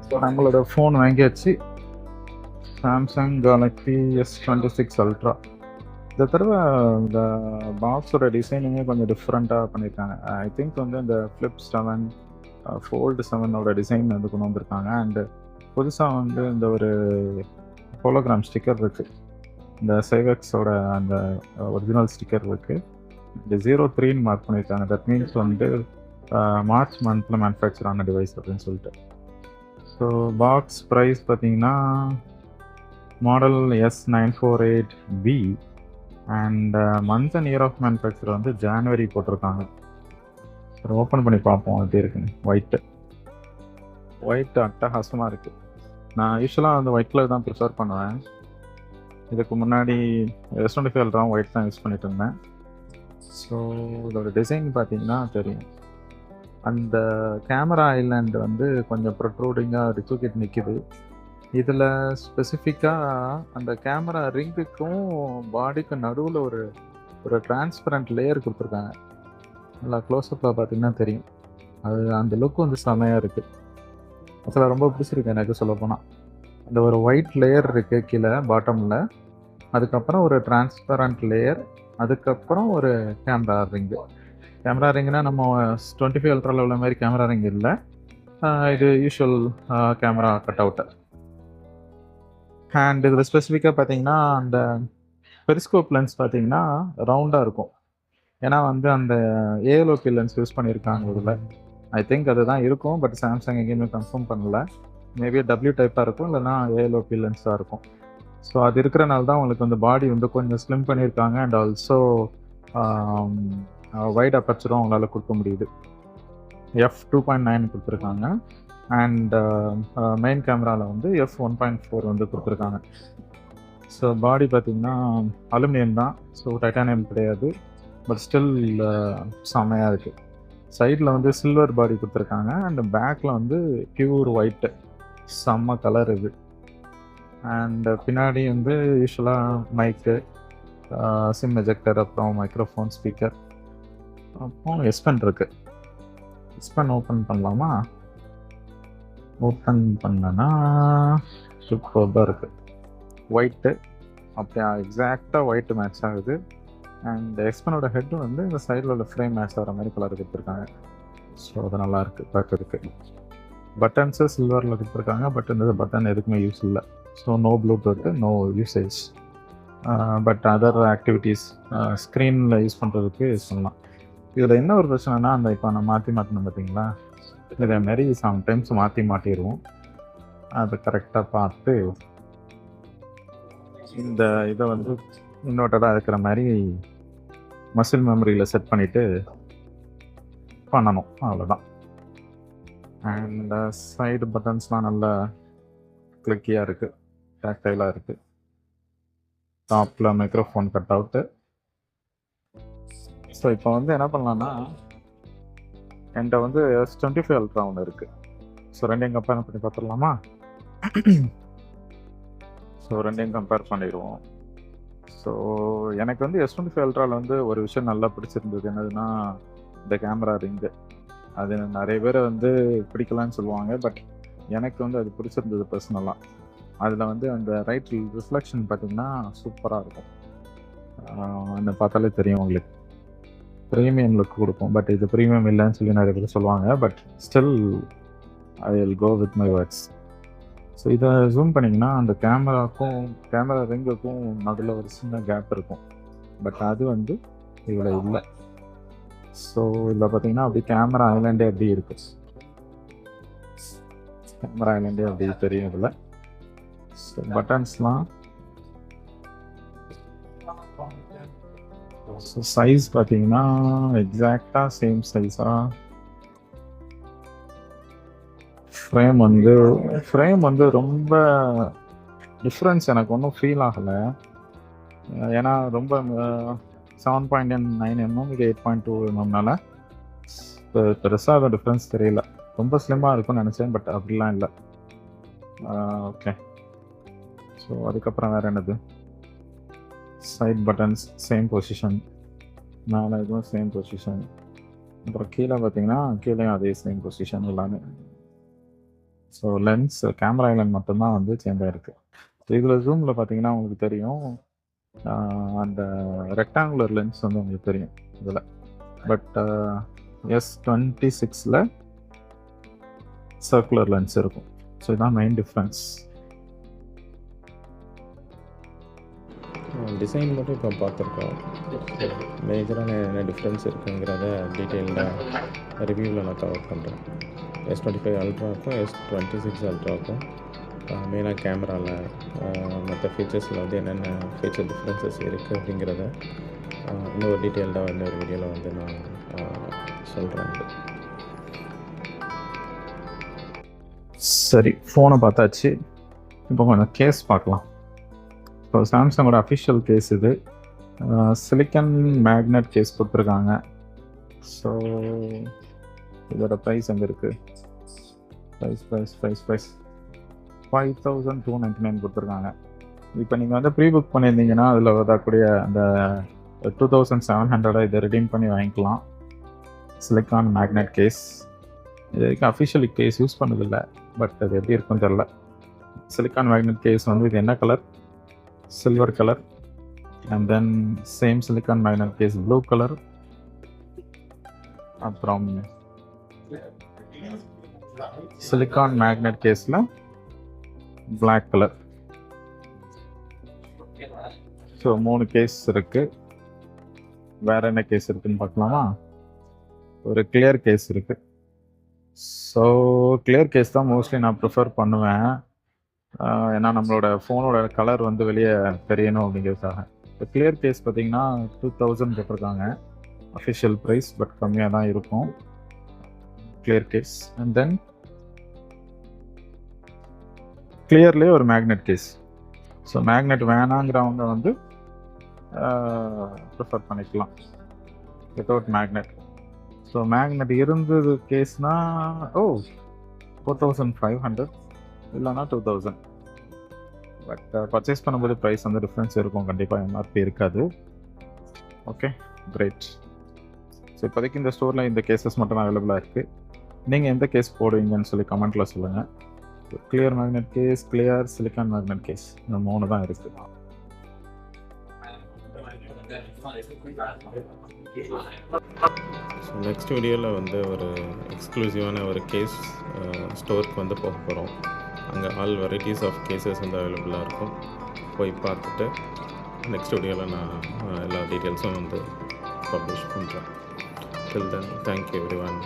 So நம்மளோட phone வாங்கியாச்சு. Samsung Galaxy S26 ultra. இந்த தடவை இந்த பாக்ஸோட டிசைனிங்கே கொஞ்சம் டிஃப்ரெண்ட்டாக பண்ணியிருக்காங்க. ஐ திங்க் வந்து இந்த ஃப்ளிப் 7 ஃபோல்டு 7ஓட டிசைன் வந்து கொண்டு வந்திருக்காங்க. அண்டு புதுசாக வந்து இந்த ஒரு ஹோலோகிராம் ஸ்டிக்கர் இருக்குது. இந்த சைவெக்ஸோட அந்த ஒரிஜினல் ஸ்டிக்கர் இருக்குது. இந்த 03ன்னு மார்க் பண்ணியிருக்காங்க. தட் மீன்ஸ் வந்து மார்ச் மந்தில் மேனுஃபேக்சர் ஆன டிவைஸ் அப்படின்னு சொல்லிட்டு. ஸோ பாக்ஸ் ப்ரைஸ் பார்த்தீங்கன்னா model S948B and month and year of manufacture வந்து ஜான்வரி போட்டிருக்காங்க. சரி, ஓப்பன் பண்ணி பார்ப்போம் எப்படி இருக்குன்னு. ஒயிட் அட்டகாசமாக இருக்குது. நான் யூஸ்வலாக வந்து ஒயிட் கலர் தான் ப்ரிஃபர் பண்ணுவேன். இதுக்கு முன்னாடி S25 அல்ட்ரா ஒயிட் தான் யூஸ் பண்ணிட்டு இருந்தேன். ஸோ இதோட டிசைன் பார்த்தீங்கன்னா தெரியும். அந்த கேமரா ஐலாண்ட் வந்து கொஞ்சம் ப்ரொட்ரூடிங்காக அப்படி தூக்கிட்டு நிற்கிது. இதில் ஸ்பெசிஃபிக்காக அந்த கேமரா ரிங்குக்கும் பாடிக்கும் நடுவில் ஒரு டிரான்ஸ்பரண்ட் லேயர் கொடுத்துருக்காங்க. நல்லா க்ளோஸ்அப்பில் பார்த்தீங்கன்னா தெரியும். அது அந்த லுக் வந்து செமையாக இருக்குது. அதில் ரொம்ப பிடிச்சிருக்கு எனக்கு சொல்லப்போனால். அந்த ஒரு ஒயிட் லேயர் இருக்குது கீழே பாட்டமில், அதுக்கப்புறம் ஒரு டிரான்ஸ்பரண்ட் லேயர், அதுக்கப்புறம் ஒரு கேமரா ரிங்குனா நம்ம 25 அல்ட்ராவில் உள்ள மாதிரி கேமரா ரிங் இல்லை. இது usual camera cut out. And இதில் ஸ்பெசிஃபிக்காக பார்த்தீங்கன்னா அந்த பெரிஸ்கோப் லென்ஸ் பார்த்தீங்கன்னா ரவுண்டாக இருக்கும். ஏன்னா வந்து அந்த ஏஎல்ஓபி லென்ஸ் யூஸ் பண்ணியிருக்காங்க இதில். ஐ திங்க் அதுதான் இருக்கும், பட் சாம்சங் எங்கேயுமே கன்ஃபார்ம் பண்ணல. மேபி டபிள்யூ டைப்பாக இருக்கும், இல்லைனா ஏஎல்ஓபி லென்ஸாக இருக்கும். ஸோ அது இருக்கிறனால தான் உங்களுக்கு வந்து பாடி வந்து கொஞ்சம் ஸ்லிம் பண்ணியிருக்காங்க. அண்ட் ஆல்சோ வைட் அப்பர்ச்சரும் அவங்களால கொடுக்க முடியுது. F2.9 கொடுத்துருக்காங்க. அண்ட் மெயின் கேமராவில் வந்து F1.4 வந்து கொடுத்துருக்காங்க. ஸோ பாடி பார்த்திங்கன்னா அலுமினியம் தான், ஸோ டைட்டானியம் கிடையாது. பட் ஸ்டில் செமையாக இருக்குது. சைடில் வந்து சில்வர் பாடி கொடுத்துருக்காங்க. அண்ட் பேக்கில் வந்து பியூர் ஒயிட்டு, செம்ம கலர் இது. அண்ட் பின்னாடி வந்து யூஸ்வலாக மைக்கு, சிம் எஜெக்டர், அப்புறம் மைக்ரோஃபோன், ஸ்பீக்கர், அப்புறம் எஸ்பென் இருக்குது. எஸ்பென் ஓப்பன் பண்ணலாமா? ஓப்பன் பண்ணனா சூப்பராக இருக்குது. ஒயிட்டு அப்படியே எக்ஸாக்டாக ஒயிட்டு மேட்ச் ஆகுது. அண்ட் எக்ஸ்பனோட ஹெட்டு வந்து இந்த சைடில் உள்ள ஃப்ரேம் மேட்ச் ஆகிற மாதிரி கலர் கொடுத்துருக்காங்க. ஸோ அது நல்லாயிருக்கு பார்க்கறதுக்கு. பட்டன்ஸு சில்வரில் கொடுத்துருக்காங்க. பட் இந்த பட்டன் எதுக்குமே யூஸ் இல்லை. So no Bluetooth, no usage. But other activities ஸ்க்ரீனில் யூஸ் பண்ணுறதுக்கு யூஸ் பண்ணலாம். இதில் என்ன ஒரு பிரச்சனைனா, அந்த இப்போ நான் மாற்றணும் பார்த்தீங்களா, இதே மாரி சம்டைம்ஸ் மாட்டிடுவோம். அதை கரெக்டாக பார்த்து இந்த இதை வந்து இன்வெர்ட்டடாக இருக்கிற மாதிரி மசில் மெமரியில் செட் பண்ணிவிட்டு பண்ணணும், அவ்வளோதான். அண்ட் சைடு பட்டன்ஸ்லாம் நல்லா கிளிக்கியாக இருக்குது, டாக்டைலாக இருக்குது. டாப்பில் மைக்ரோஃபோன் கட் அவுட்டு. ஸோ இப்போ வந்து என்ன பண்ணலான்னா, என்கிட்ட வந்து S25 அல்ட்ரா ஒன்று இருக்குது. ஸோ ரெண்டையும் கம்பேர் பண்ணி பார்த்துடலாமா? ஸோ ரெண்டையும் கம்பேர் பண்ணிடுவோம். ஸோ எனக்கு வந்து S25 அல்ட்ராவில் வந்து ஒரு விஷயம் நல்லா பிடிச்சிருந்தது. என்னதுன்னா, இந்த கேமரா ரிங்கு. அது நிறைய பேர் வந்து பிடிக்கலான்னு சொல்லுவாங்க, பட் எனக்கு வந்து அது பிடிச்சிருந்தது பர்சனலாக. அதில் வந்து அந்த ரைட் ரிஃப்ளெக்ஷன் பார்த்திங்கன்னா சூப்பராக இருக்கும். அந்த பார்த்தாலே தெரியும் உங்களுக்கு. ப்ரீமியம் லுக் கொடுக்கும். பட் இது ப்ரீமியம் இல்லைன்னு சொல்லி நிறைய பேர் சொல்லுவாங்க. But still I will go with my words. So இதை ஜூம் பண்ணிங்கன்னா அந்த கேமரா ரிங்குக்கும் நடுவில் ஒரு சின்ன கேப் இருக்கும். பட் அது வந்து இதில் இல்லை. ஸோ இதில் பார்த்தீங்கன்னா அப்படி கேமரா ஐலாண்டே அப்படி இருக்கு. கேமரா ஐலாண்டே அப்படி தெரியும் இதில். ஸோ பட்டன்ஸ்லாம் ஸோ சைஸ் பார்த்தீங்கன்னா எக்ஸாக்டாக சேம் சைஸாக. ஃப்ரேம் வந்து ரொம்ப டிஃப்ரென்ஸ் எனக்கு ஒன்றும் ஃபீல் ஆகலை. ஏன்னா ரொம்ப 7.9 mm, இது 8.2 mmனால பெருசாக அது டிஃப்ரென்ஸ் தெரியல. ரொம்ப ஸ்லிம்மாக இருக்கும்னு நினச்சேன், பட் அப்படிலாம் இல்லை. ஓகே. ஸோ அதுக்கப்புறம் வேறு என்னது, சைட் பட்டன்ஸ் சேம் பொசிஷன், மேலே இதுவும் சேம் பொசிஷன். அப்புறம் கீழே பார்த்தீங்கன்னா கீழேயும் அதே சேம் பொசிஷன் எல்லாமே. ஸோ லென்ஸ் கேமரா ஐலண்ட் மட்டும்தான் வந்து சேஞ்ச் ஆகிருக்கு. ஸோ இதில் ஜூமில் பார்த்தீங்கன்னா உங்களுக்கு தெரியும், அந்த ரெக்டாங்குலர் லென்ஸ் வந்து உங்களுக்கு தெரியும் இதில். பட் S26ல் சர்க்குலர் லென்ஸ் இருக்கும். ஸோ இதுதான் மெயின் டிஃப்ரென்ஸ். டிசைன் மட்டும் இப்போ பார்த்துருக்கோம். மேஜரான என்ன டிஃப்ரென்ஸ் இருக்குங்கிறத டீட்டெயில்டாக ரிவ்யூவில் நான் கவர் பண்ணுறேன். S25 அல்ட்ராவுக்கும் S26 அல்ட்ராவுக்கும் மெயினாக கேமராவில் மற்ற ஃபீச்சர்ஸில் வந்து என்னென்ன ஃபீச்சர் டிஃப்ரென்சஸ் இருக்குது அப்படிங்கிறத இன்னொரு டீட்டெயில்டாக இன்னொரு வீடியோவில் வந்து நான் சொல்கிறேன். சரி, ஃபோனை பார்த்தாச்சு. இப்போ கொஞ்சம் கேஸ் பார்க்கலாம். இப்போ சாம்சங்கோட அஃபிஷியல் கேஸ் இது. சிலிக்கன் மேக்னெட் கேஸ் கொடுத்துருக்காங்க. ஸோ இதோட ப்ரைஸ் எங்கே இருக்குது? ப்ரைஸ் 5299 கொடுத்துருக்காங்க. இப்போ நீங்கள் வந்து ப்ரீ புக் பண்ணியிருந்தீங்கன்னா அதில் வரக்கூடிய அந்த 2700 இதை ரிடீம் பண்ணி வாங்கிக்கலாம். சிலிக்கான் மேக்னெட் கேஸ் இது வரைக்கும் அஃபிஷியல் கேஸ் யூஸ் பண்ணதில்லை, பட் அது எப்படி இருக்குன்னு தெரில. சிலிக்கான் மேக்னெட் கேஸ் வந்து இது என்ன கலர்? Silver colour. And then same silicone magnet case blue colour. அப்புறம் சிலிக்கான் மேக்னெட் கேஸில் பிளாக் கலர். ஸோ 3 கேஸ் இருக்குது. வேறு என்ன கேஸ் இருக்குதுன்னு பார்க்கலாமா? ஒரு கிளியர் கேஸ் இருக்குது. ஸோ கிளியர் கேஸ் தான் மோஸ்ட்லி நான் ப்ரிஃபர் பண்ணுவேன். ஏன்னா நம்மளோட ஃபோனோட கலர் வந்து வெளியே தெரியணும் அப்படிங்கிறதுக்காக. இப்போ கிளியர் கேஸ் பார்த்தீங்கன்னா 2000 போட்டிருக்காங்க அஃபிஷியல் ப்ரைஸ், பட் கம்மியாக தான் இருக்கும் கிளியர் கேஸ். அண்ட் தென் கிளியர்லேயே ஒரு மேக்னெட் கேஸ். ஸோ மேக்னெட் வேணாங்கிறவங்க வந்து ப்ரிஃபர் பண்ணிக்கலாம் வித்தவுட் மேக்னெட். ஸோ மேக்னெட் இருந்தது கேஸ்னால் 4500 இல்லைனா 2000. பட் பர்ச்சேஸ் பண்ணும்போது ப்ரைஸ் வந்து டிஃப்ரென்ஸ் இருக்கும், கண்டிப்பாக எம்ஆர்பி இருக்காது. Okay, great. ஸோ இப்போதைக்கு இந்த ஸ்டோரில் இந்த கேஸஸ் மட்டும் அவைலபிளாக இருக்குது. நீங்கள் எந்த கேஸ் போடுவீங்கன்னு சொல்லி கமெண்ட்டில் சொல்லுங்கள். Clear magnet case, clear silicone magnet case, இந்த 3 தான் இருக்குது. ஸோ நெக்ஸ்ட் வீடியோவில் வந்து ஒரு எக்ஸ்க்ளூசிவான ஒரு கேஸ் ஸ்டோருக்கு வந்து போக போகிறோம். அங்கே ஆல் வெரைட்டிஸ் ஆஃப் கேசஸ் வந்து அவைலபிளாக இருக்கும். போய் பார்த்துட்டு நெக்ஸ்ட் வீடியோவில் நான் எல்லா டீட்டெயில்ஸும் வந்து பப்ளிஷ் பண்ணுறேன். Till then, thank you everyone.